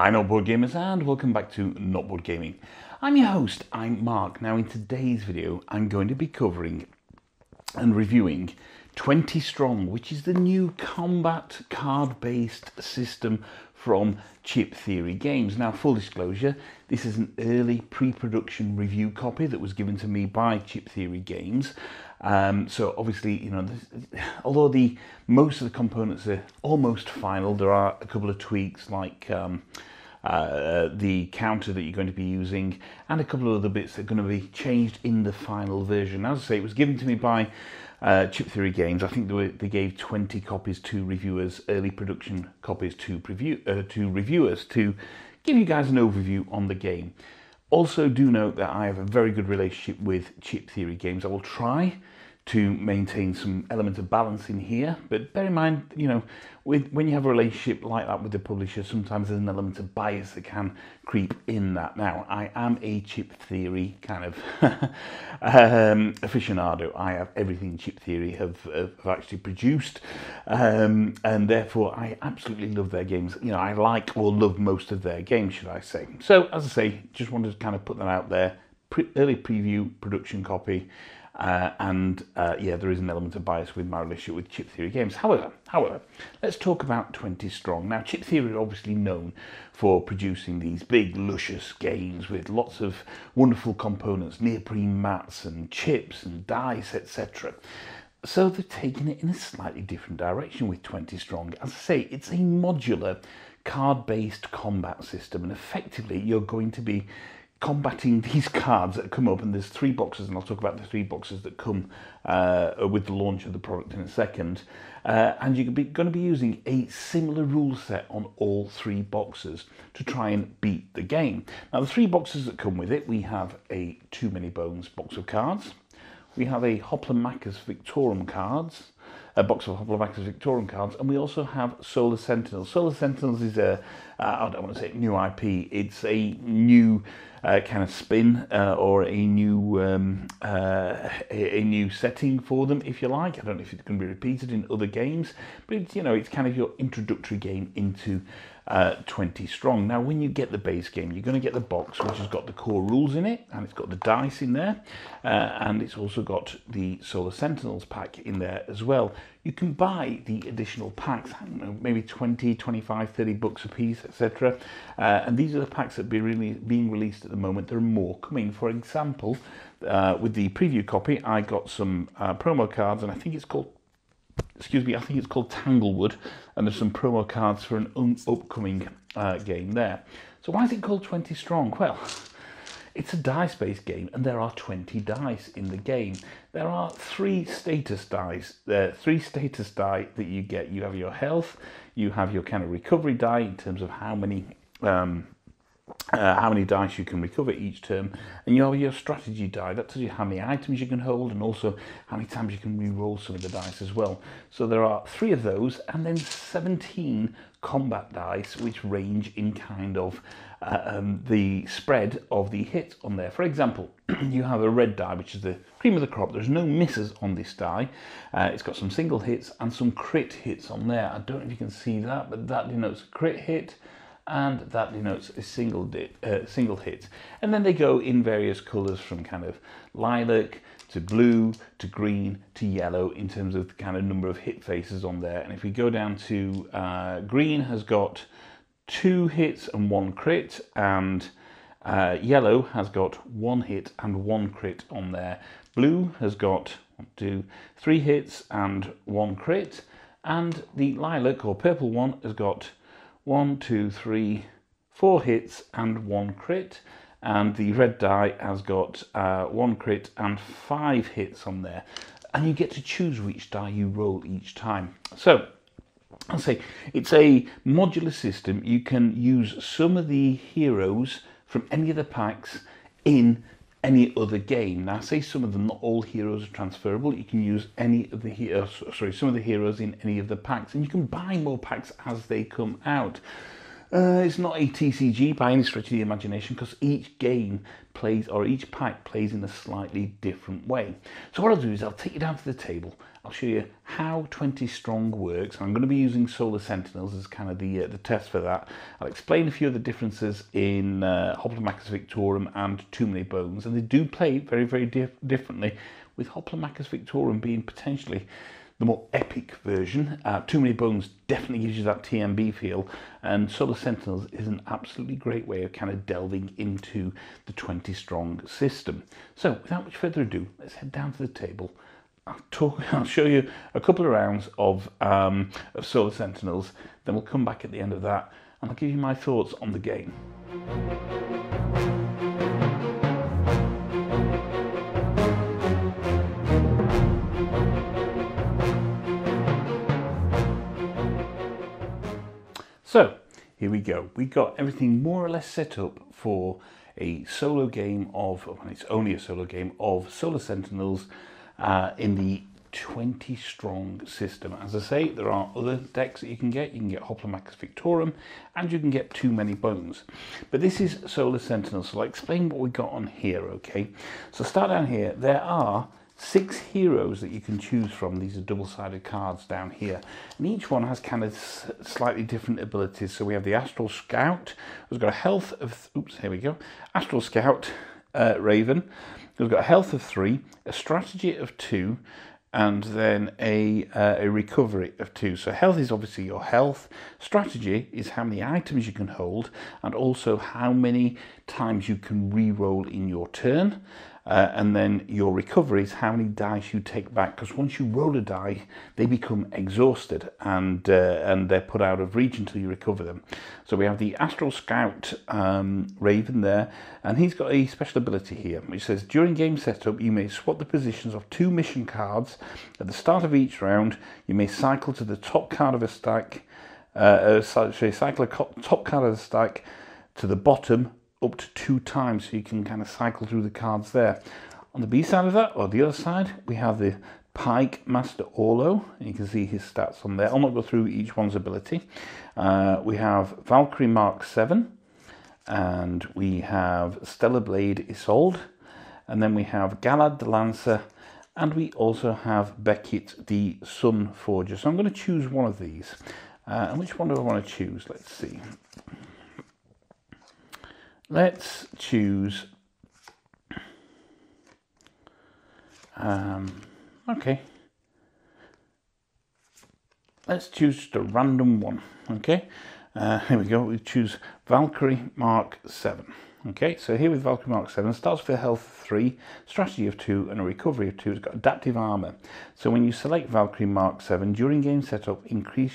Hi Not Board Gamers and welcome back to Not Board Gaming. I'm your host, I'm Mark. Now in today's video I'm going to be covering and reviewing 20 Strong, which is the new combat card-based system from Chip Theory Games. Now full disclosure, this is an early pre-production review copy that was given to me by Chip Theory Games. So obviously, you know, although most of the components are almost final, there are a couple of tweaks like the counter that you're going to be using and a couple of other bits that are going to be changed in the final version. As I say, it was given to me by Chip Theory Games. I think they gave 20 copies to reviewers, early production copies to reviewers to give you guys an overview on the game. Also do note that I have a very good relationship with Chip Theory Games. I will try to maintain some element of balance in here, but bear in mind, you know, when you have a relationship like that with the publisher, sometimes there's an element of bias that can creep in that. Now, I am a Chip Theory kind of aficionado. I have everything Chip Theory have actually produced, and therefore I absolutely love their games. You know, I like or love most of their games, should I say. So, as I say, just wanted to kind of put that out there. Early preview production copy. Yeah, there is an element of bias with my relationship with Chip Theory Games. However, let's talk about 20 Strong. Now, Chip Theory are obviously known for producing these big, luscious games with lots of wonderful components, neoprene mats and chips and dice, etc. So they've taken it in a slightly different direction with 20 Strong. As I say, it's a modular card-based combat system, and effectively you're going to be combating these cards that come up, and there's 3 boxes, and I'll talk about the 3 boxes that come with the launch of the product in a second. And you're going to be using a similar rule set on all 3 boxes to try and beat the game. Now, the 3 boxes that come with it, we have a Too Many Bones box of cards, we have a Hoplomachus Victorum cards, a box of Hoplomachus Victorum cards, and we also have Solar Sentinels. Solar Sentinels is I don't want to say new IP, it's a new kind of spin or a new setting for them, if you like. I don't know if it's going to be repeated in other games, but it's, you know, it's kind of your introductory game into 20 Strong. Now, when you get the base game, you're going to get the box, which has got the core rules in it, and it's got the dice in there, and it's also got the Solar Sentinels pack in there as well. You can buy the additional packs, I don't know, maybe 20, 25, 30 bucks a piece, etc. And these are the packs that are being released at the moment. There are more coming. For example, with the preview copy, I got some promo cards, and I think it's called Tanglewood, and there's some promo cards for an upcoming game there. So why is it called 20 Strong? Well, it's a dice-based game, and there are 20 dice in the game. There are 3 status dice. There are 3 status die that you get. You have your health, you have your kind of recovery die in terms of how many dice you can recover each turn, and you have your strategy die. That tells you how many items you can hold and also how many times you can re-roll some of the dice as well. So there are 3 of those, and then 17 combat dice, which range in kind of the spread of the hits on there. For example, you have a red die, which is the cream of the crop. There's no misses on this die. It's got some single hits and some crit hits on there. I don't know if you can see that, but that denotes a crit hit, and that denotes a single hit. And then they go in various colours, from kind of lilac to blue to green to yellow, in terms of the kind of number of hit faces on there. And if we go down to green, has got 2 hits and 1 crit, and yellow has got 1 hit and 1 crit on there. Blue has got 3 hits and 1 crit, and the lilac or purple one has got 1, 2, 3, 4 hits and 1 crit, and the red die has got 1 crit and 5 hits on there. And you get to choose which die you roll each time. So, I'll say it's a modular system. You can use some of the heroes from any of the packs in any other game. Now, I say some of them, not all heroes are transferable. You can use any of the some of the heroes in any of the packs, and you can buy more packs as they come out. It's not a TCG by any stretch of the imagination, because each game plays, or each pack plays in a slightly different way. So what I'll do is I'll take you down to the table. I'll show you how 20 strong works. I'm going to be using Solar Sentinels as kind of the test for that. I'll explain a few of the differences in Hoplomachus Victorum and Too Many Bones, and they do play very, very differently, with Hoplomachus Victorum being potentially the more epic version. Too Many Bones definitely gives you that TMB feel, and Solar Sentinels is an absolutely great way of kind of delving into the 20 strong system. So without much further ado, let's head down to the table. I'll show you a couple of rounds of Solar Sentinels, then we'll come back at the end of that and I'll give you my thoughts on the game. So here we go. We got everything more or less set up for a solo game of, well, it's only a solo game of Solar Sentinels in the 20 strong system. As I say, there are other decks that you can get. You can get Hoplomachus Victorum and you can get Too Many Bones. But this is Solar Sentinels, so I'll explain what we got on here, okay? So start down here. There are 6 heroes that you can choose from. These are double-sided cards down here, and each one has kind of slightly different abilities. So we have the Astral Scout, who's got a health of, oops, here we go, Astral Scout Raven, who's got a health of 3, a strategy of 2, and then a recovery of 2. So health is obviously your health, strategy is how many items you can hold, and also how many times you can re-roll in your turn. And then your recovery is how many dice you take back, because once you roll a die, they become exhausted and they're put out of reach until you recover them. So we have the Astral Scout Raven there, and he's got a special ability here, which says during game setup you may swap the positions of 2 mission cards. At the start of each round, you may cycle to the top card of a stack, cycle a top card of the stack to the bottom up to 2 times, so you can kind of cycle through the cards there. On the B side of that, or the other side, we have the Pike Master Orlo, and you can see his stats on there. I'll not go through each one's ability. We have Valkyrie Mark 7, and we have Stellar Blade Isolde, and then we have Galad the Lancer, and we also have Beckett the Sun Forger. So I'm going to choose one of these. And which one do I want to choose? Let's see. Let's choose, okay, let's choose just a random one, okay, here we go, we choose Valkyrie Mark 7, okay, so here with Valkyrie Mark 7, starts with a health of 3, strategy of 2, and a recovery of 2, it's got adaptive armor. So when you select Valkyrie Mark 7, during game setup, increase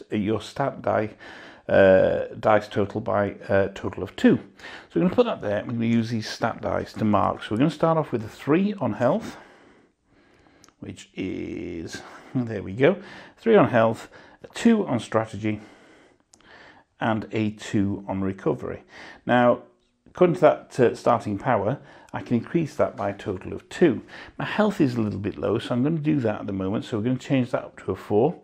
your stat dice total by a total of 2. So we're going to put that there. We're going to use these stat dice to mark. So we're going to start off with a 3 on health, which is, there we go, 3 on health, a 2 on strategy, and a 2 on recovery. Now, according to that starting power, I can increase that by a total of 2. My health is a little bit low, so I'm going to do that at the moment. So we're going to change that up to a 4.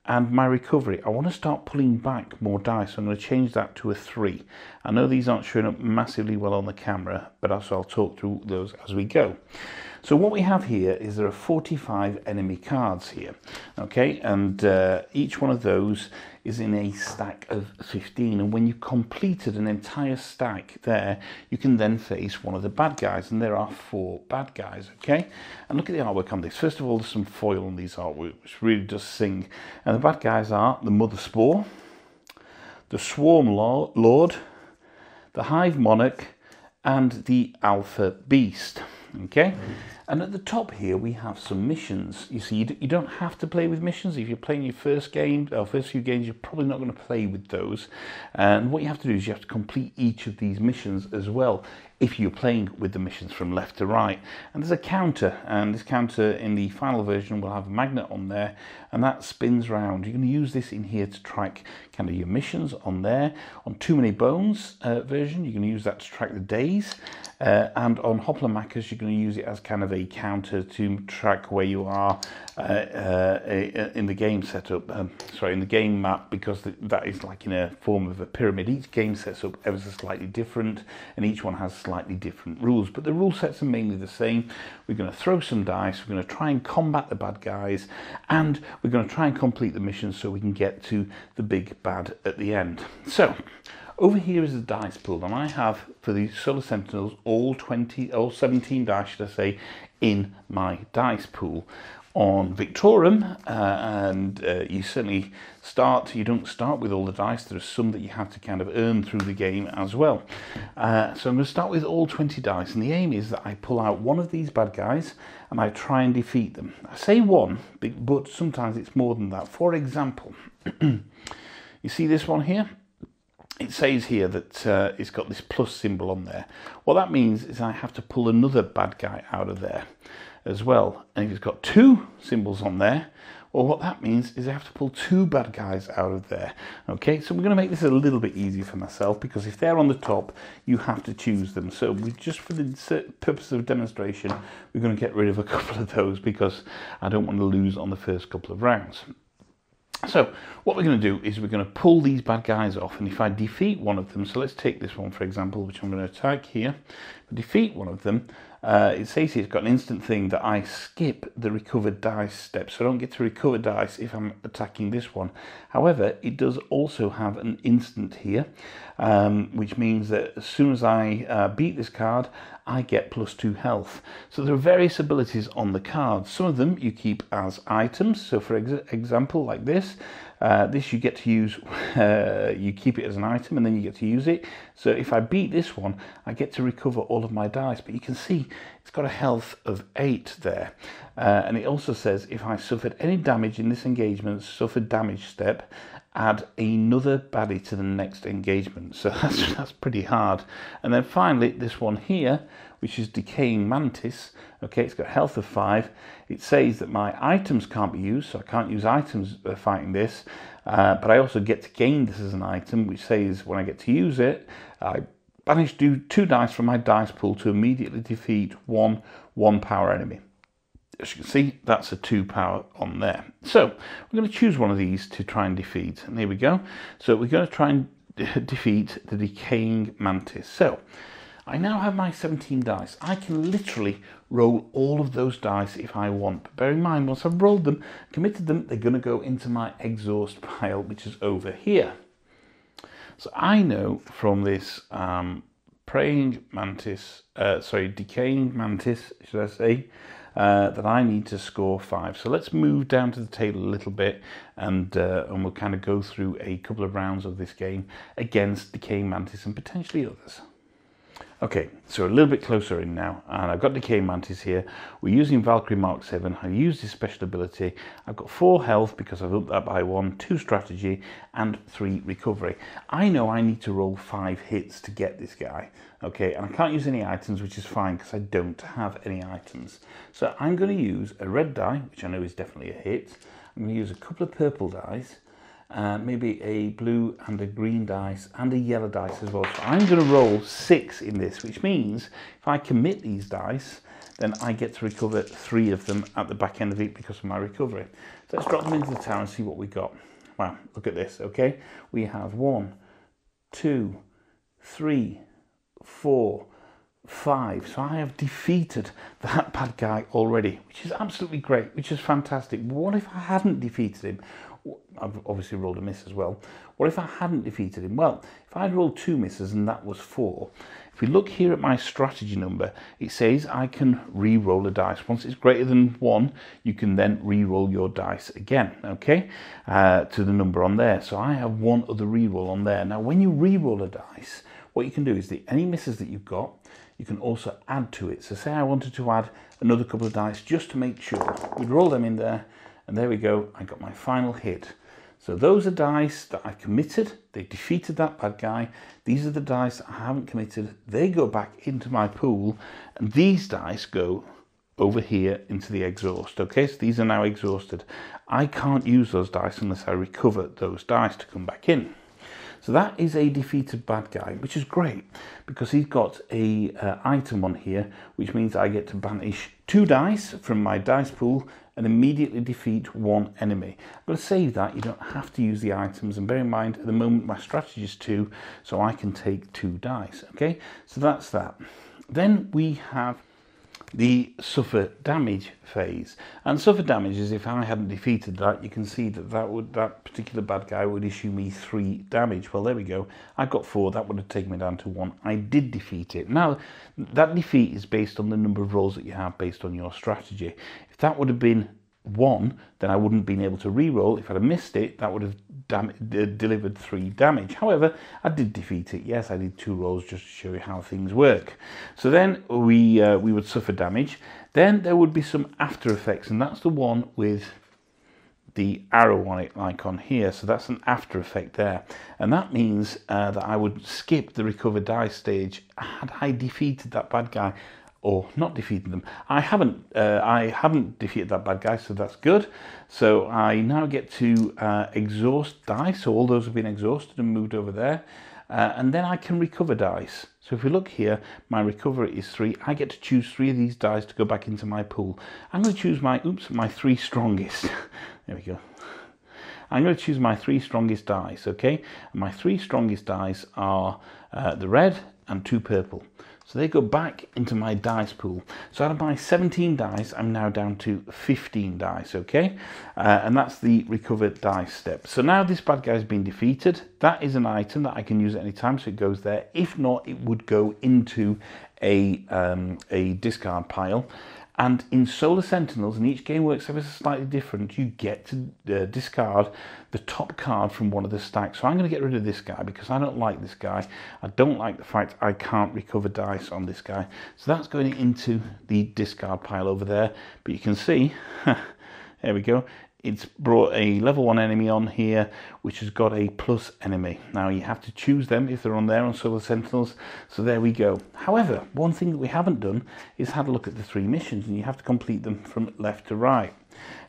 And my recovery, I want to start pulling back more dice, so I'm going to change that to a 3. I know these aren't showing up massively well on the camera, but also I'll talk through those as we go. So what we have here is there are 45 enemy cards here, okay, and each one of those is in a stack of 15, and when you've completed an entire stack there, you can then face one of the bad guys, and there are 4 bad guys, okay? And look at the artwork on this. First of all, there's some foil on these artwork, which really does sing, and the bad guys are the Mother Spore, the Swarm Lord, the Hive Monarch, and the Alpha Beast. Okay, and at the top here we have some missions. You see, you don't have to play with missions. If you're playing your first game or first few games, you're probably not going to play with those. And what you have to do is you have to complete each of these missions as well, if you're playing with the missions from left to right. And there's a counter, and this counter in the final version will have a magnet on there, and that spins round. You're going to use this in here to track kind of your missions on there. On Too Many Bones version, you're going to use that to track the days, and on Hoplomachus, you're going to use it as kind of a a counter to track where you are in the game setup, in the game map, because that is like in a form of a pyramid. Each game sets up ever so slightly different, and each one has slightly different rules, but the rule sets are mainly the same. We're going to throw some dice, we're going to try and combat the bad guys, and we're going to try and complete the mission so we can get to the big bad at the end. So over here is the dice pool, and I have, for the Solar Sentinels, all 17 dice, should I say, in my dice pool. On Victorum, you don't start with all the dice. There are some that you have to kind of earn through the game as well. So I'm going to start with all 20 dice, and the aim is that I pull out one of these bad guys and I try and defeat them. I say one, but sometimes it's more than that. For example, you see this one here? It says here that it's got this plus symbol on there. What that means is I have to pull another bad guy out of there as well. And if it's got two symbols on there, well, what that means is I have to pull two bad guys out of there. Okay, so we're going to make this a little bit easier for myself, because if they're on the top, you have to choose them. So just for the purpose of demonstration, we're going to get rid of a couple of those, because I don't want to lose on the first couple of rounds. So what we're going to do is we're going to pull these bad guys off, and if I defeat one of them, so let's take this one for example, which I'm going to attack here. If I defeat one of them, it says here it's got an instant thing that I skip the recovered dice step, so I don't get to recover dice if I'm attacking this one. However, it does also have an instant here, which means that as soon as I beat this card, I get +2 health. So there are various abilities on the card. Some of them you keep as items. So for example, like this, this you get to use, you keep it as an item and then you get to use it. So if I beat this one, I get to recover all of my dice. But you can see it's got a health of 8 there. And it also says if I suffered any damage in this engagement, suffered damage step, add another baddie to the next engagement. So that's pretty hard. And then finally, this one here, which is Decaying Mantis. Okay, it's got health of 5. It says that my items can't be used, so I can't use items fighting this. But I also get to gain this as an item, which says when I get to use it, I banish 2 dice from my dice pool to immediately defeat one 1-power enemy. As you can see, that's a 2 power on there. So we're going to choose one of these to try and defeat. And here we go. So we're going to try and defeat the Decaying Mantis. So I now have my 17 dice. I can literally roll all of those dice if I want. But bear in mind, once I've rolled them, committed them, they're going to go into my exhaust pile, which is over here. So I know from this Decaying Mantis, should I say, that I need to score 5. So let's move down to the table a little bit, and we'll kind of go through a couple of rounds of this game against Decaying Mantis and potentially others. Okay, so a little bit closer in now, and I've got Decaying Mantis here. We're using Valkyrie Mark 7. I used his special ability. I've got 4 health because I've upped that by 1, 2 strategy, and 3 recovery. I know I need to roll 5 hits to get this guy. Okay, and I can't use any items, which is fine because I don't have any items. So I'm going to use a red die, which I know is definitely a hit. I'm going to use a couple of purple dice. Maybe a blue and a green dice and a yellow dice as well. So I'm going to roll 6 in this, which means if I commit these dice, then I get to recover 3 of them at the back end of it because of my recovery. So let's drop them into the tower and see what we got. Wow, look at this, okay? We have 1, 2, 3, 4, 5. So I have defeated that bad guy already, which is absolutely great, which is fantastic. But what if I hadn't defeated him? I've obviously rolled a miss as well. What if I hadn't defeated him? Well, if I'd rolled 2 misses and that was 4, if we look here at my strategy number, it says I can re-roll a dice. Once it's greater than 1, you can then re-roll your dice again, okay, to the number on there. So I have 1 other re-roll on there. Now, when you re-roll a dice, what you can do is any misses that you've got, you can also add to it. So say I wanted to add another couple of dice just to make sure. We'd roll them in there. And there we go, I got my final hit. So those are dice that I committed, they defeated that bad guy. These are the dice I haven't committed, they go back into my pool, and these dice go over here into the exhaust. Okay, so these are now exhausted. I can't use those dice unless I recover those dice to come back in. So that is a defeated bad guy, which is great because he's got a item on here, which means I get to banish 2 dice from my dice pool and immediately defeat 1 enemy. I'm going to save that. You don't have to use the items, and bear in mind at the moment my strategy is 2, so I can take 2 dice. Okay, so that's that. Then we have the suffer damage phase, and suffer damage is if I hadn't defeated that, you can see that that particular bad guy would issue me 3 damage. Well, there we go. I got 4. That would have taken me down to 1. I did defeat it. Now that defeat is based on the number of rolls that you have based on your strategy. If that would have been 1, then I wouldn't have been able to re-roll. If I'd have missed it, that would have delivered 3 damage. However, I did defeat it. Yes, I did 2 rolls just to show you how things work. So then we would suffer damage. Then there would be some after effects, and that's the one with the arrow on it, like on here. So that's an after effect there, and that means that I would skip the recover die stage had I defeated that bad guy. Or not defeated them. I haven't defeated that bad guy, so that's good. So I now get to exhaust dice. So all those have been exhausted and moved over there, and then I can recover dice. So if we look here, my recovery is 3. I get to choose 3 of these dice to go back into my pool. I'm going to choose my 3 strongest. There we go. I'm going to choose my 3 strongest dice. Okay, and my 3 strongest dice are the red and 2 purple. So they go back into my dice pool. So out of my 17 dice, I'm now down to 15 dice, okay? And that's the recovered dice step. So now this bad guy has been defeated. That is an item that I can use at any time, so it goes there. If not, it would go into a discard pile. And in Solar Sentinels, and each game works ever so slightly different, you get to discard the top card from one of the stacks. So I'm going to get rid of this guy because I don't like this guy. I don't like the fact I can't recover dice on this guy. So that's going into the discard pile over there. But you can see, there we go. It's brought a level 1 enemy on here, which has got a plus enemy. Now you have to choose them if they're on there on Solar Sentinels. So there we go. However, one thing that we haven't done is had a look at the 3 missions, and you have to complete them from left to right.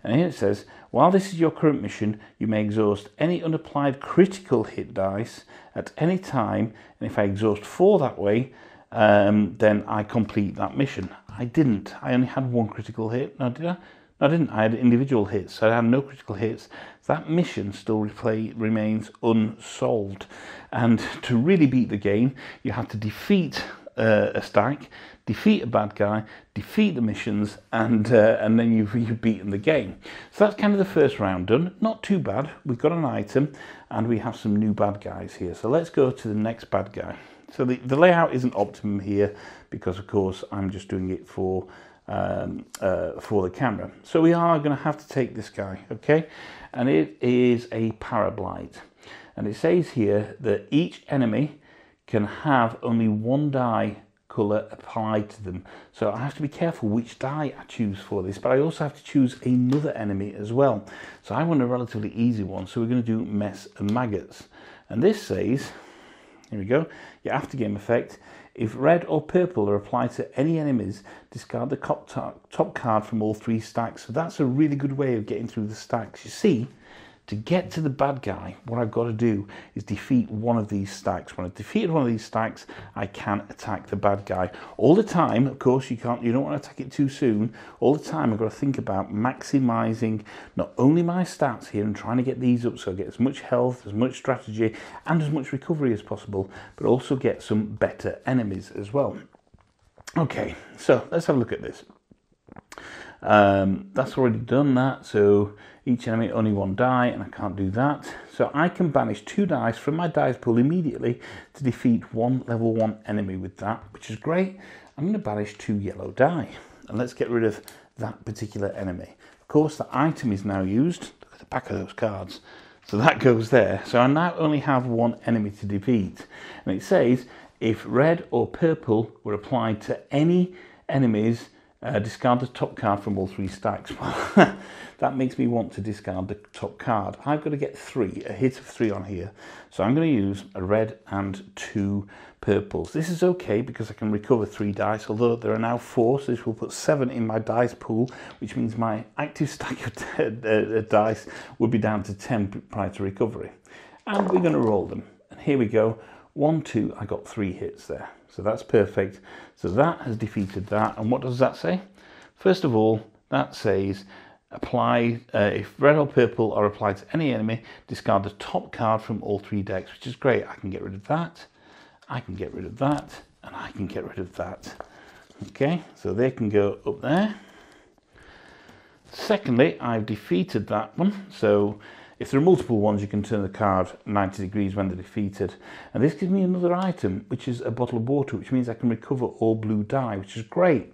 And here it says, while this is your current mission, you may exhaust any unapplied critical hit dice at any time. And if I exhaust 4 that way, then I complete that mission. I didn't. I only had 1 critical hit. No, did I? No, I didn't. I had individual hits, so I had no critical hits. That mission still remains unsolved. And to really beat the game, you have to defeat a stack, defeat a bad guy, defeat the missions, and then you've beaten the game. So that's kind of the first round done. Not too bad. We've got an item, and we have some new bad guys here. So let's go to the next bad guy. So the layout isn't optimum here because, of course, I'm just doing it for the camera. So we are going to have to take this guy, okay? And it is a parablite. And it says here that each enemy can have only 1 die colour applied to them. So I have to be careful which die I choose for this, but I also have to choose another enemy as well. So I want a relatively easy one. So we're going to do mess and maggots. And this says, here we go, your after-game effect. If red or purple are applied to any enemies, discard the top card from all 3 stacks. So that's a really good way of getting through the stacks. You see, to get to the bad guy, what I've got to do is defeat one of these stacks. When I've defeated one of these stacks, I can attack the bad guy. All the time, of course, you don't want to attack it too soon. All the time, I've got to think about maximizing not only my stats here and trying to get these up so I get as much health, as much strategy, and as much recovery as possible, but also get some better enemies as well. Okay, so let's have a look at this. That's already done that, so each enemy only 1 die, and I can't do that. So I can banish 2 dice from my dice pool immediately to defeat 1 level 1 enemy with that, which is great. I'm going to banish 2 yellow die, and let's get rid of that particular enemy. Of course, the item is now used. Look at the back of those cards. So that goes there. So I now only have 1 enemy to defeat, and it says if red or purple were applied to any enemies, discard the top card from all 3 stacks. Well, that makes me want to discard the top card. I've got to get 3, a hit of 3 on here. So I'm going to use a red and 2 purples. This is okay because I can recover 3 dice, although there are now 4, so this will put 7 in my dice pool, which means my active stack of dice would be down to 10 prior to recovery. And we're going to roll them. And here we go. 1, 2, I got 3 hits there. So that's perfect. So that has defeated that. And what does that say? First of all, that says apply, if red or purple are applied to any enemy, discard the top card from all 3 decks, which is great. I can get rid of that, I can get rid of that, and I can get rid of that. Okay, so they can go up there. Secondly, I've defeated that one. So if there are multiple ones, you can turn the card 90 degrees when they're defeated. And this gives me another item, which is a bottle of water, which means I can recover all blue die, which is great.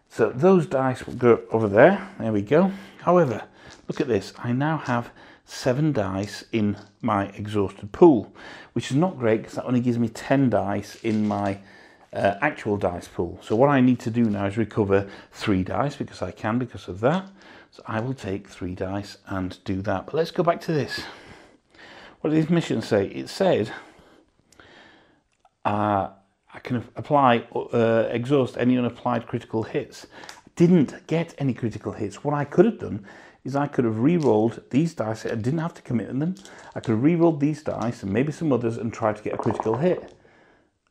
So those dice will go over there. There we go. However, look at this. I now have 7 dice in my exhausted pool, which is not great because that only gives me 10 dice in my actual dice pool. So what I need to do now is recover 3 dice because I can, because of that. So I will take 3 dice and do that. But let's go back to this. What did these missions say? It said I can apply, exhaust any unapplied critical hits. I didn't get any critical hits. What I could have done is I could have re-rolled these dice. I didn't have to commit them. I could have re-rolled these dice and maybe some others and tried to get a critical hit.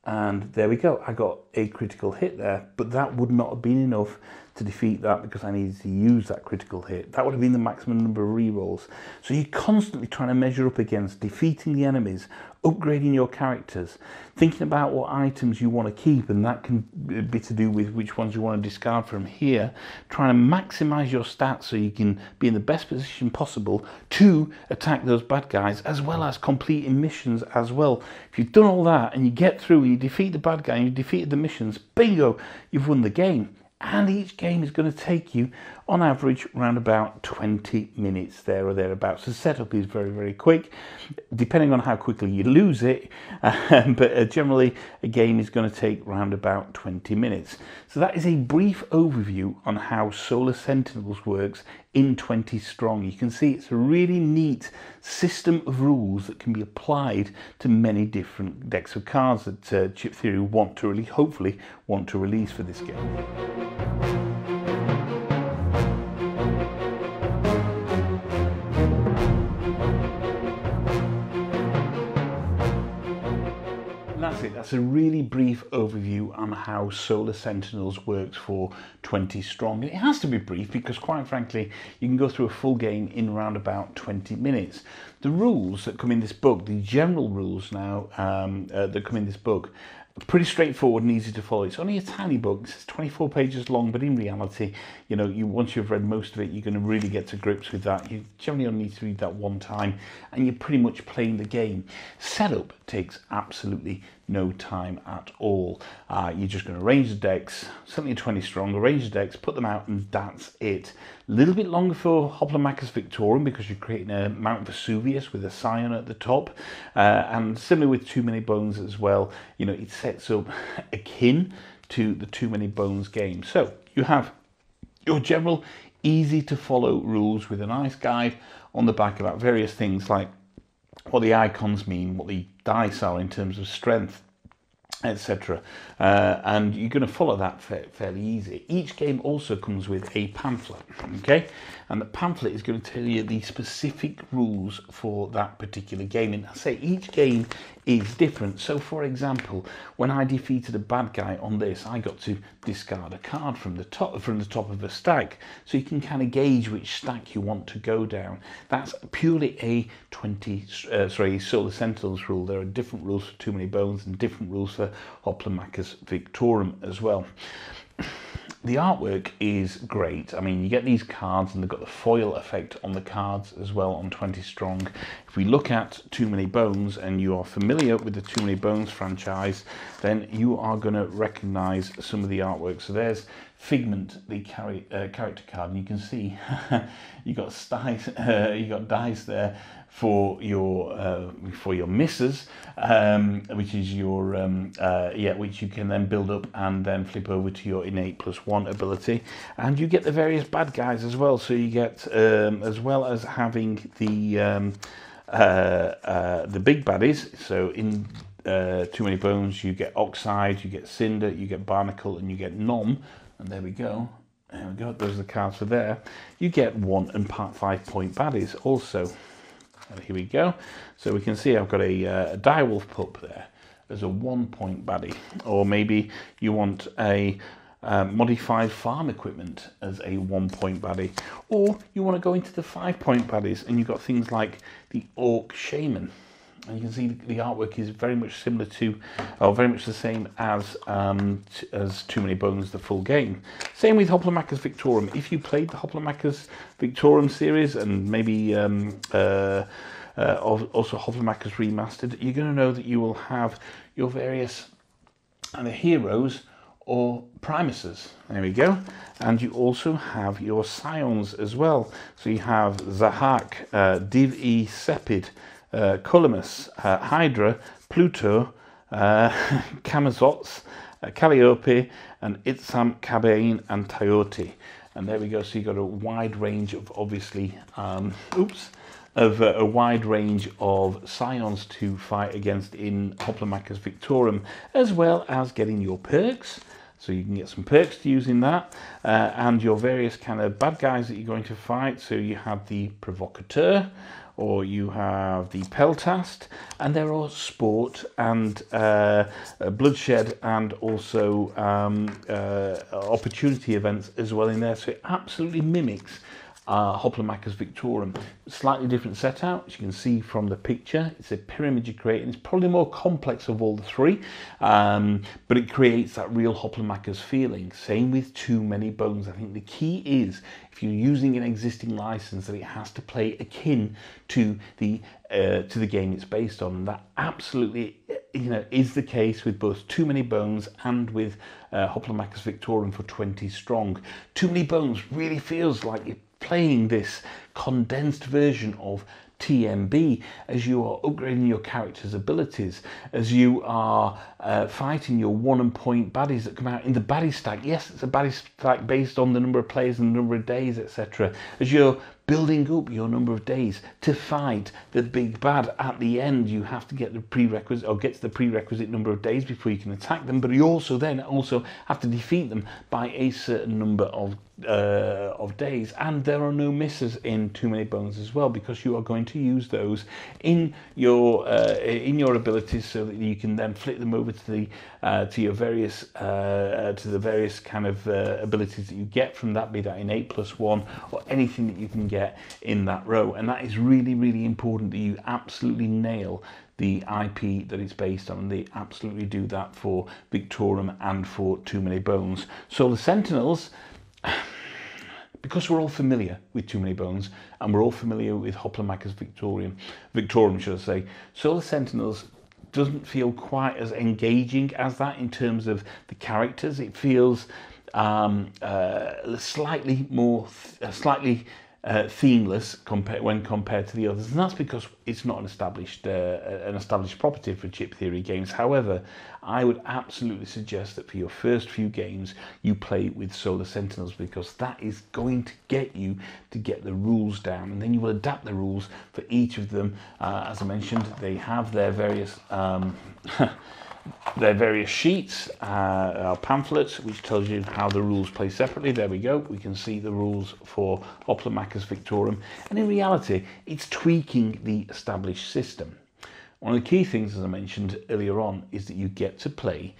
And there we go. I got a critical hit there, but that would not have been enough to defeat that because I needed to use that critical hit. That would have been the maximum number of re-rolls. So you're constantly trying to measure up against defeating the enemies, upgrading your characters, thinking about what items you want to keep, and that can be to do with which ones you want to discard from here, trying to maximize your stats so you can be in the best position possible to attack those bad guys, as well as completing missions as well. If you've done all that and you get through and you defeat the bad guy and you defeated the missions, bingo, you've won the game. And each game is going to take you, on average, around about 20 minutes there or thereabouts. The setup is very, very quick, depending on how quickly you lose it. But generally, a game is going to take around about 20 minutes. So that is a brief overview on how Solar Sentinels works in 20 strong. You can see it's a really neat system of rules that can be applied to many different decks of cards that Chip Theory want to really, hopefully, want to release for this game. That's it. That's a really brief overview on how Solar Sentinels works for 20 strong. It has to be brief because, quite frankly, you can go through a full game in around about 20 minutes. The rules that come in this book, the general rules now that come in this book, are pretty straightforward and easy to follow. It's only a tiny book. It's 24 pages long, but in reality, you know, once you've read most of it, you're going to really get to grips with that. You generally only need to read that one time, and you're pretty much playing the game. Setup takes absolutely no time at all. You're just going to arrange the decks, certainly 20 strong, arrange the decks, put them out, and that's it. A little bit longer for Hoplomachus Victorum because you're creating a Mount Vesuvius with a scion at the top, and similar with Too Many Bones as well. You know, it sets up akin to the Too Many Bones game. So you have your general easy to follow rules with a nice guide on the back about various things like what the icons mean, what the dice are in terms of strength, etc. And you're going to follow that fairly easy. Each game also comes with a pamphlet, okay? And the pamphlet is going to tell you the specific rules for that particular game. And I say each game is different. So, for example, when I defeated a bad guy on this, I got to discard a card from the top of a stack, so you can kind of gauge which stack you want to go down. That's purely a Solar Sentinels rule. There are different rules for Too Many Bones and different rules for Hoplomachus Victorum as well. The artwork is great. I mean, you get these cards and they've got the foil effect on the cards as well on 20 strong. If we look at Too Many Bones and you are familiar with the Too Many Bones franchise, then you are going to recognize some of the artwork. So there's Figment, the character card, and you can see you got dice there for your misses, which is your which you can then build up and then flip over to your innate +1 ability, and you get the various bad guys as well. So you get as well as having the big baddies. So in Too Many Bones, you get Oxide, you get Cinder, you get Barnacle, and you get Nom. And there we go. There we go. Those are the cards for there. You get 1 and 5 point baddies also. And here we go. So we can see I've got a direwolf pup there as a 1-point baddie, or maybe you want a modified farm equipment as a 1-point baddie, or you want to go into the 5-point baddies and you've got things like the Orc Shaman. And you can see the artwork is very much similar to, or very much the same as Too Many Bones, the full game. Same with Hoplomachus Victorum. If you played the Hoplomachus Victorum series and maybe also Hoplomachus Remastered, you're going to know that you will have your various either heroes or primuses. There we go. And you also have your scions as well. So you have Zahak, Div-E Sepid, Columus, Hydra, Pluto, Camazots, Calliope, and Itsam, Cabane, and Tyote. And there we go. So you've got a wide range of, obviously, a wide range of scions to fight against in Hoplomachus Victorum, as well as getting your perks. So you can get some perks to use in that, and your various kind of bad guys that you're going to fight. So you have the Provocateur, or you have the Peltast, and there are sport and bloodshed and also opportunity events as well in there. So it absolutely mimics Hoplomachus Victorum. Slightly different setup, as you can see from the picture. It's a pyramid you create, and it's probably the more complex of all the three, but it creates that real Hoplomachus feeling. Same with Too Many Bones. I think the key is, if you're using an existing license, that it has to play akin to the game it's based on. And that absolutely, is the case with both Too Many Bones and with Hoplomachus Victorum for 20 Strong. Too Many Bones really feels like you're playing this condensed version of TMB as you are upgrading your character's abilities, as you are fighting your 1-point baddies that come out in the baddie stack. Yes, it's a baddie stack based on the number of players and the number of days, etc. As you're building up your number of days to fight the big bad at the end, you have to get the prerequisite, or get to the prerequisite number of days before you can attack them, but you also have to defeat them by a certain number of days. And there are no misses in Too Many Bones as well, because you are going to use those in your abilities, so that you can then flip them over to the various kind of abilities that you get from that, be that innate +1 or anything that you can get in that row. And that is really, really important, that you absolutely nail the IP that it's based on, and they absolutely do that for Victorum and for Too Many Bones. Solar Sentinels, because we're all familiar with Too Many Bones and we're all familiar with Hoplomachus Victorum, should I say, Solar Sentinels doesn't feel quite as engaging as that in terms of the characters. It feels slightly themeless when compared to the others, and that's because it's not an established property for chip theory games. However, I would absolutely suggest that for your first few games you play with Solar Sentinels, because that is going to get you to get the rules down, and then you will adapt the rules for each of them. As I mentioned, they have their various sheets, pamphlets, which tells you how the rules play separately. There we go. We can see the rules for Hoplomachus Victorum, and in reality, it's tweaking the established system. One of the key things, as I mentioned earlier on, is that you get to play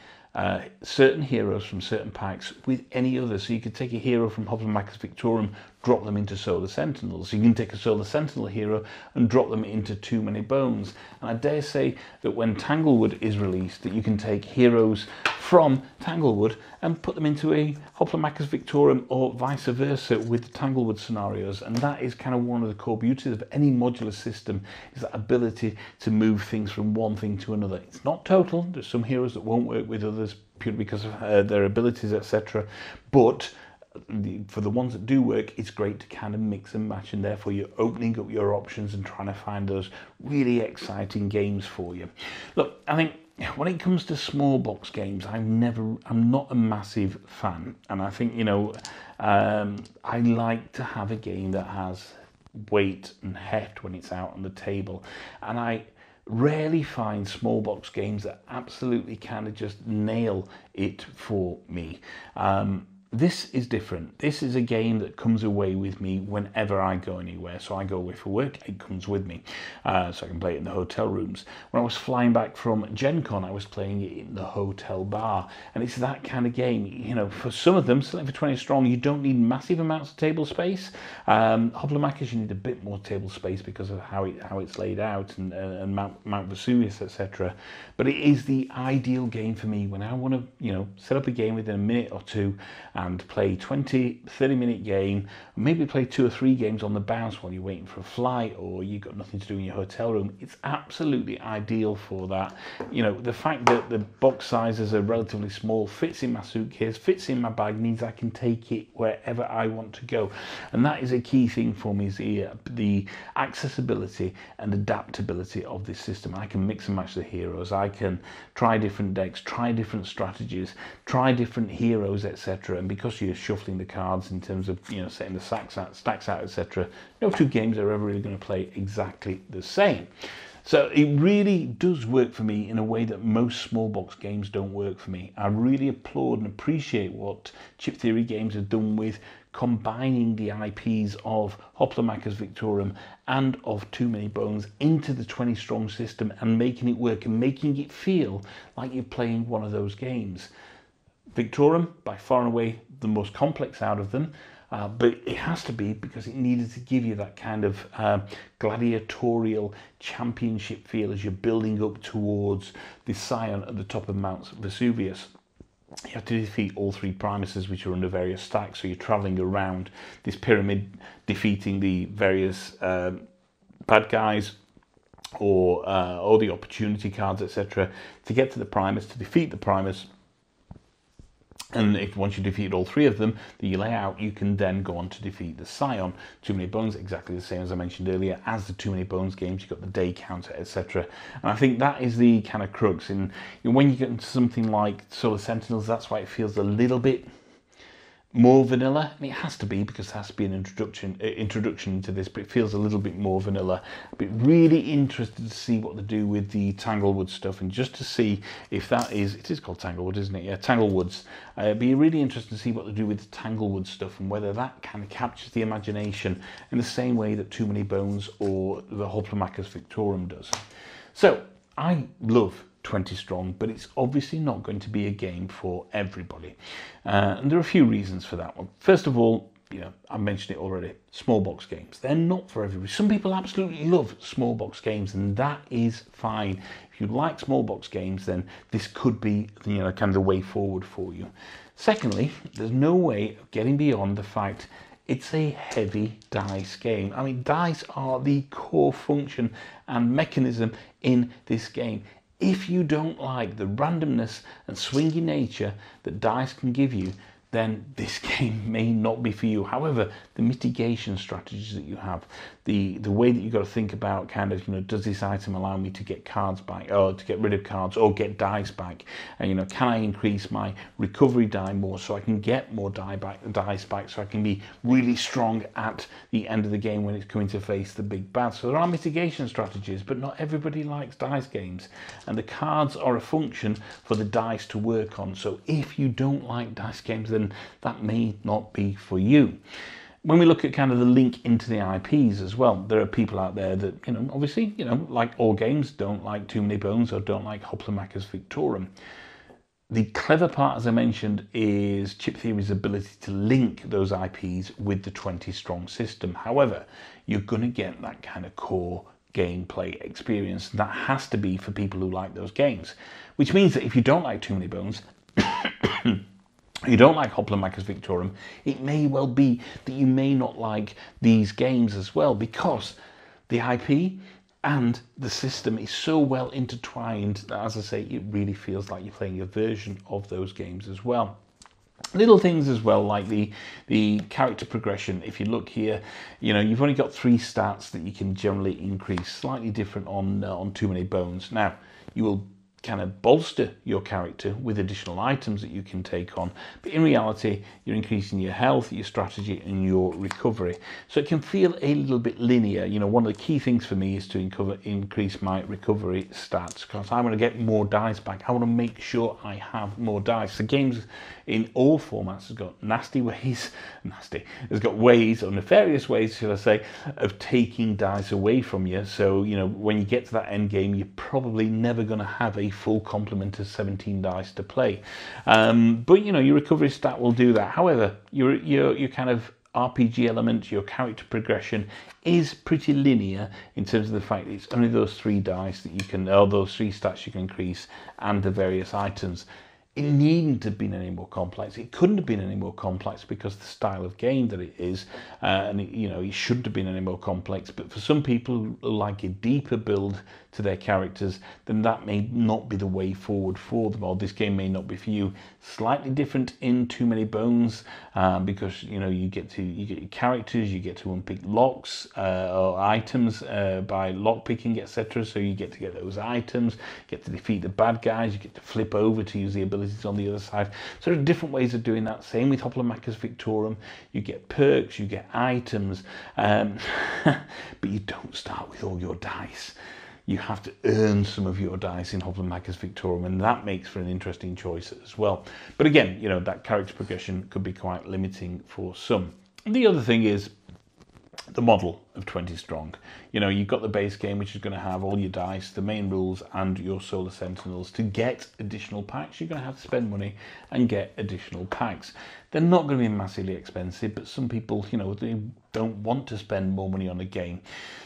certain heroes from certain packs with any other. So you could take a hero from Hoplomachus Victorum, drop them into Solar Sentinels. You can take a Solar Sentinel hero and drop them into Too Many Bones. And I dare say that when Tanglewood is released, that you can take heroes from Tanglewood and put them into a Hoplomachus Victorum, or vice versa with the Tanglewood scenarios. And that is kind of one of the core beauties of any modular system, is that ability to move things from one thing to another. It's not total. There's some heroes that won't work with others purely because of their abilities, etc. But for the ones that do work, it's great to kind of mix and match, and therefore you're opening up your options and trying to find those really exciting games for you. Look, I think when it comes to small box games, I'm not a massive fan, and I think I like to have a game that has weight and heft when it's out on the table, and I rarely find small box games that absolutely kind of just nail it for me. this is different. This is a game that comes away with me whenever I go anywhere. So I go away for work, it comes with me. So I can play it in the hotel rooms. When I was flying back from Gen Con, I was playing it in the hotel bar. And it's that kind of game. You know, for some of them, certainly for 20 strong, you don't need massive amounts of table space. Hoplomachus, you need a bit more table space because of how it's laid out, and Mount Vesuvius, etc. But it is the ideal game for me when I want to, you know, set up a game within a minute or two and play 20-30 minute game, maybe play 2 or 3 games on the bounce while you're waiting for a flight or you've got nothing to do in your hotel room. It's absolutely ideal for that. You know, the fact that the box sizes are relatively small, fits in my suitcase, fits in my bag, means I can take it wherever I want to go. And that is a key thing for me, is the accessibility and adaptability of this system. I can mix and match the heroes, I can try different decks, try different strategies, try different heroes, etc. And because you're shuffling the cards in terms of, you know, setting the stacks out, etc., no 2 games are ever really going to play exactly the same. So it really does work for me in a way that most small box games don't work for me. I really applaud and appreciate what Chip Theory Games have done with combining the IPs of Hoplomachus Victorum and of Too Many Bones into the 20 strong system and making it work and making it feel like you're playing one of those games. Victorum, by far and away the most complex out of them, but it has to be because it needed to give you that kind of gladiatorial championship feel as you're building up towards the Scion at the top of Mount Vesuvius. You have to defeat all 3 Primuses, which are under various stacks, so you're travelling around this pyramid, defeating the various bad guys or all the opportunity cards, etc., to get to the Primus, to defeat the Primus. And if once you defeat all 3 of them that you lay out, you can then go on to defeat the Scion. Too Many Bones, exactly the same as I mentioned earlier, as the Too Many Bones games. You've got the day counter, etc. And I think that is the kind of crux. And when you get into something like Solar Sentinels, that's why it feels a little bit more vanilla, and it has to be because it has to be an introduction into this, but it feels a little bit more vanilla. But really interested to see what they do with the Tanglewood stuff, and just to see if that is, it is called Tanglewood, isn't it? Yeah, Tanglewoods. It'd be really interesting to see what they do with the Tanglewood stuff and whether that kind of captures the imagination in the same way that Too Many Bones or the Hoplomachus Victorum does. So I love 20 strong, but it's obviously not going to be a game for everybody. And there are a few reasons for that one. First of all, you know, I mentioned it already, small box games. They're not for everybody. Some people absolutely love small box games, and that is fine. If you like small box games, then this could be, you know, kind of the way forward for you. Secondly, there's no way of getting beyond the fact it's a heavy dice game. I mean, dice are the core function and mechanism in this game. If you don't like the randomness and swingy nature that dice can give you, then this game may not be for you. However, the mitigation strategies that you have, the way that you've got to think about kind of, you know, does this item allow me to get cards back, or to get rid of cards, or get dice back? And, you know, can I increase my recovery die more so I can get more dice back, so I can be really strong at the end of the game when it's coming to face the big bad? So there are mitigation strategies, but not everybody likes dice games, and the cards are a function for the dice to work on. So if you don't like dice games, then that may not be for you. When we look at kind of the link into the IPs as well, there are people out there that, you know, obviously, you know, like all games, don't like Too Many Bones or don't like Hoplomachus Victorum. The clever part, as I mentioned, is Chip Theory's ability to link those IPs with the 20 strong system. However, you're going to get that kind of core gameplay experience. That has to be for people who like those games, which means that if you don't like Too Many Bones, you don't like Hoplomachus Victorum, it may well be that you may not like these games as well, because the IP and the system is so well intertwined that, as I say, it really feels like you're playing a version of those games as well. Little things as well, like the character progression. If you look here, you know, you've only got 3 stats that you can generally increase, slightly different on Too Many Bones. Now, you will kind of bolster your character with additional items that you can take on, but in reality you're increasing your health, your strategy and your recovery. So it can feel a little bit linear. You know, one of the key things for me is to increase my recovery stats, because I want to get more dice back. I want to make sure I have more dice. The game's in all formats has got has got ways, or nefarious ways should I say, of taking dice away from you. So you know, when you get to that end game, you're probably never going to have a full complement of 17 dice to play, but you know, your recovery stat will do that. However, your kind of RPG element, your character progression is pretty linear in terms of the fact that it's only those 3 dice that you can, or those 3 stats you can increase, and the various items. It needn't have been any more complex. It couldn't have been any more complex because of the style of game that it is, and it, you know, it shouldn't have been any more complex. But for some people who like a deeper build to their characters, then that may not be the way forward for them, or this game may not be for you. Slightly different in Too Many Bones, because you know, you get your characters, you get to unpick locks or items by lock picking, etc. So you get to get those items, get to defeat the bad guys, you get to flip over to use the abilities on the other side. So there are different ways of doing that. Same with Hoplomachus Victorum. You get perks, you get items, but you don't start with all your dice. You have to earn some of your dice in Hoplomachus Victorum, and that makes for an interesting choice as well. But again, you know, that character progression could be quite limiting for some. And the other thing is the model of 20 strong. You know, you've got the base game, which is going to have all your dice, the main rules, and your Solar Sentinels. To get additional packs, you're going to have to spend money and get additional packs. They're not going to be massively expensive, but some people, you know, they don't want to spend more money on a game.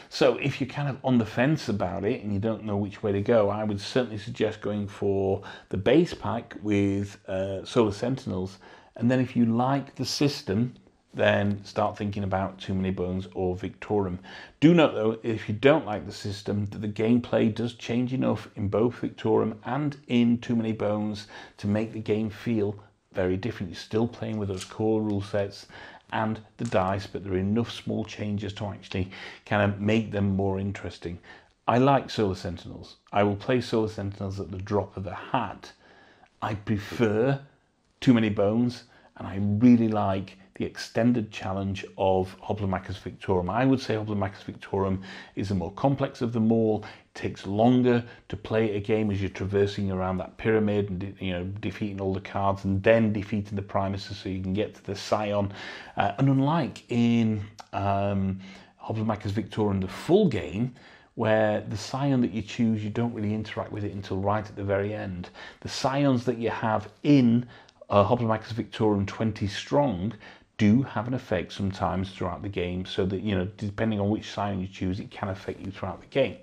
So if you're kind of on the fence about it and you don't know which way to go, I would certainly suggest going for the base pack with Solar Sentinels. And then if you like the system, then start thinking about Too Many Bones or Victorum. Do note though, if you don't like the system, that the gameplay does change enough in both Victorum and in Too Many Bones to make the game feel very different. You're still playing with those core rule sets and the dice, but there are enough small changes to actually kind of make them more interesting. I like Solar Sentinels. I will play Solar Sentinels at the drop of a hat. I prefer Too Many Bones, and I really like the extended challenge of Hoplomachus Victorum. I would say Hoplomachus Victorum is the more complex of them all. It takes longer to play a game as you're traversing around that pyramid and, you know, defeating all the cards and then defeating the Primuses so you can get to the Scion. And unlike in Hoplomachus Victorum, the full game, where the Scion that you choose, you don't really interact with it until right at the very end. The Scions that you have in Hoplomachus Victorum 20 strong do have an effect sometimes throughout the game, so that, you know, depending on which Scion you choose, it can affect you throughout the game.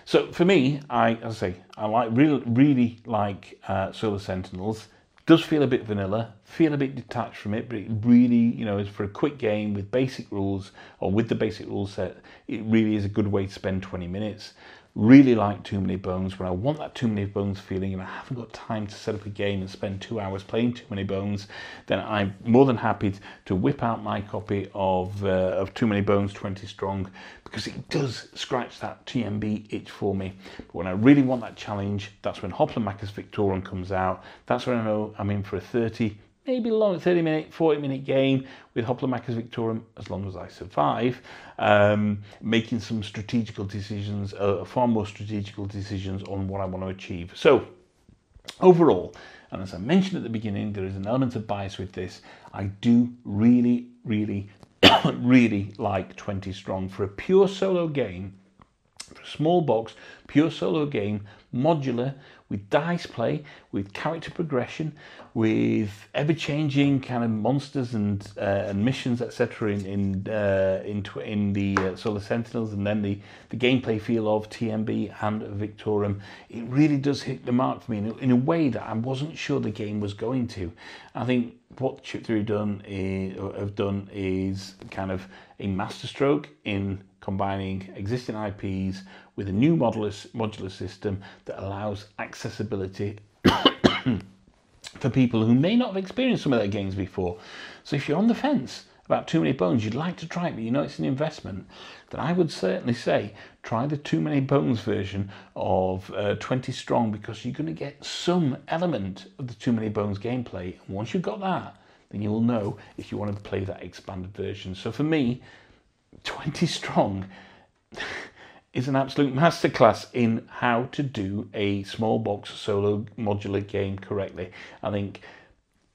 So for me, as I say, I really like Solar Sentinels. Does feel a bit vanilla, feel a bit detached from it, but it really, you know, is for a quick game with basic rules, or with the basic rule set, it really is a good way to spend 20 minutes. Really like Too Many Bones. When I want that Too Many Bones feeling and I haven't got time to set up a game and spend 2 hours playing Too Many Bones, then I'm more than happy to whip out my copy of Too Many Bones 20 strong, because it does scratch that TMB itch for me. But when I really want that challenge, that's when Hoplomachus Victorum comes out. That's when I know I'm in for a 30, maybe long 30-minute, 40-minute game with Hoplomachus Victorum, as long as I survive, making some strategical decisions, far more strategical decisions on what I want to achieve. So overall, and as I mentioned at the beginning, there is an element of bias with this. I do really really like 20 strong for a pure solo game, for a small box, pure solo game, modular, with dice play, with character progression, with ever-changing kind of monsters and missions, etc. in the Solar Sentinels, and then the gameplay feel of TMB and Victorum. It really does hit the mark for me in a way that I wasn't sure the game was going to. I think what Chip Theory have done is kind of a masterstroke in combining existing IPs with a new modular system that allows accessibility for people who may not have experienced some of their games before. So if you're on the fence about Too Many Bones, you'd like to try it, but you know it's an investment, then I would certainly say try the Too Many Bones version of 20 Strong, because you're going to get some element of the Too Many Bones gameplay. And once you've got that, then you will know if you want to play that expanded version. So for me, 20 Strong is an absolute masterclass in how to do a small box solo modular game correctly. I think,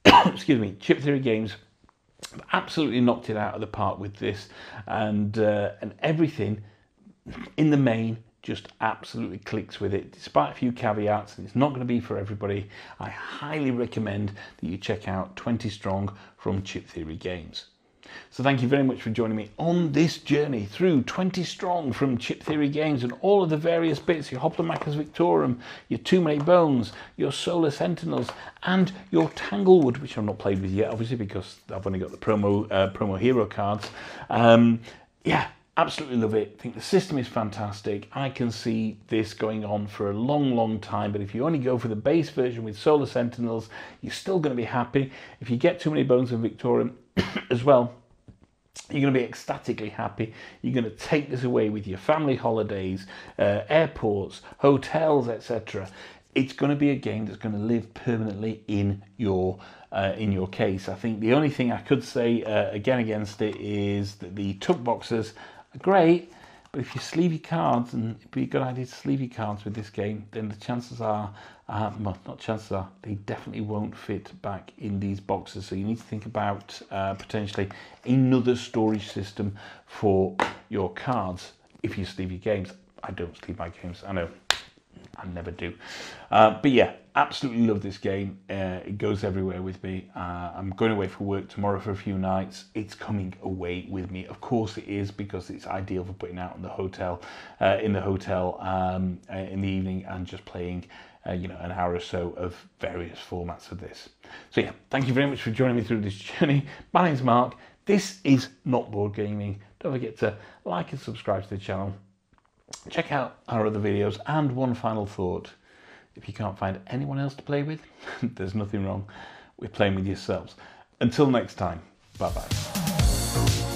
excuse me, Chip Theory Games absolutely knocked it out of the park with this, and everything in the main just absolutely clicks with it, despite a few caveats, and it's not going to be for everybody. I highly recommend that you check out 20 Strong from Chip Theory Games. So thank you very much for joining me on this journey through 20 Strong from Chip Theory Games, and all of the various bits, your Hoplomachus Victorum, your Too Many Bones, your Solar Sentinels, and your Tanglewood, which I've not played with yet, obviously, because I've only got the promo hero cards. Yeah, absolutely love it. I think the system is fantastic. I can see this going on for a long time, but if you only go for the base version with Solar Sentinels, you're still going to be happy. If you get Too Many Bones and Victorium as well, you're going to be ecstatically happy. You're going to take this away with your family holidays, airports, hotels, etc. It's going to be a game that's going to live permanently in your case. I think the only thing I could say again against it is that the tuck boxes are great, but if you sleeve your cards, and it'd be a good idea to sleeve your cards with this game, then the chances are, well, not chances are, they definitely won't fit back in these boxes. So you need to think about potentially another storage system for your cards if you sleeve your games. I don't sleeve my games, I know. I never do. But yeah, absolutely love this game. It goes everywhere with me. I'm going away for work tomorrow for a few nights. It's coming away with me. Of course it is, because it's ideal for putting out in the hotel, in the evening, and just playing you know, an hour or so of various formats of this. So yeah, thank you very much for joining me through this journey. My name's Mark. This is Not Board Gaming. Don't forget to like and subscribe to the channel. Check out our other videos, and one final thought: if you can't find anyone else to play with, there's nothing wrong with playing with yourselves. Until next time, bye bye.